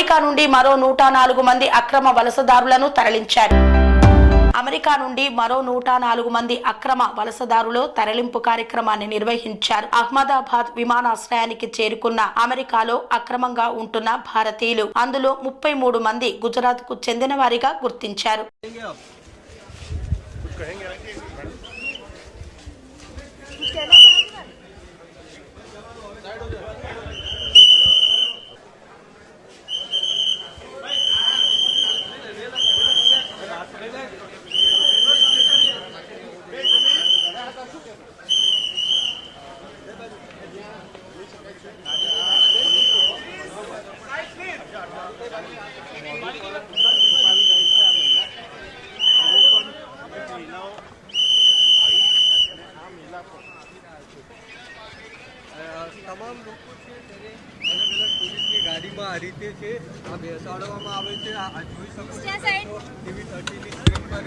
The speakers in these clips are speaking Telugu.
అమెరికా నుండి మరో 104 మంది అక్రమ వలసదారులను తరలించారు. అమెరికా నుండి మరో 104 మంది అక్రమ వలసదారులు తరలింపు కార్యక్రమాన్ని నిర్వహించారు. అహ్మదాబాద్ విమానాశ్రయానికి చేరుకున్న అమెరికాలో అక్రమంగా ఉంటున్న భారతీయులు అందులో 33 మంది గుజరాత్ కు చెందిన వారిగా గుర్తించారు. તમામ લોકો છે ત્યારે અલગ અલગ પોલીસની ગાડીમાં આ રીતે છે આ બેસાડવામાં આવે છે. આ જોઈ શકો છો ટીવી 30ની સ્ક્રીન પર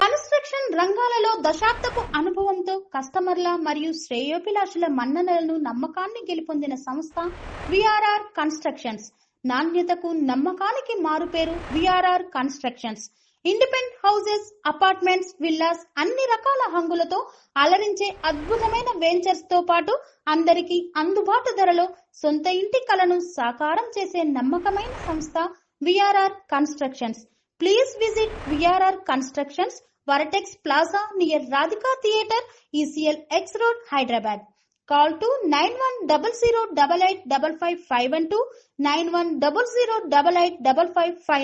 కన్స్ట్రక్షన్ రంగాలలో దశాబ్దపు అనుభవంతో కస్టమర్ల మరియు శ్రేయోభిలాషుల మన్ననలను నమ్మకాన్ని గెలుపొందిన సంస్థ విఆర్ఆర్ కన్స్ట్రక్షన్స్. నాణ్యతకు నమ్మకానికి మారుపేరు VRR constructions. Independent houses, apartments, villas అన్ని రకాల హంగులతో అలరించే అద్భుతమైన వెంచర్స్ తో పాటు అందరికీ అందుబాటు ధరలో సొంత ఇంటి కలను సాకారం చేసే నమ్మకమైన సంస్థ VRR constructions. Please visit VRR Constructions, Varatex Plaza near Radhika Theatre, ECL X Road, Hyderabad. Call to 9100885551 91008855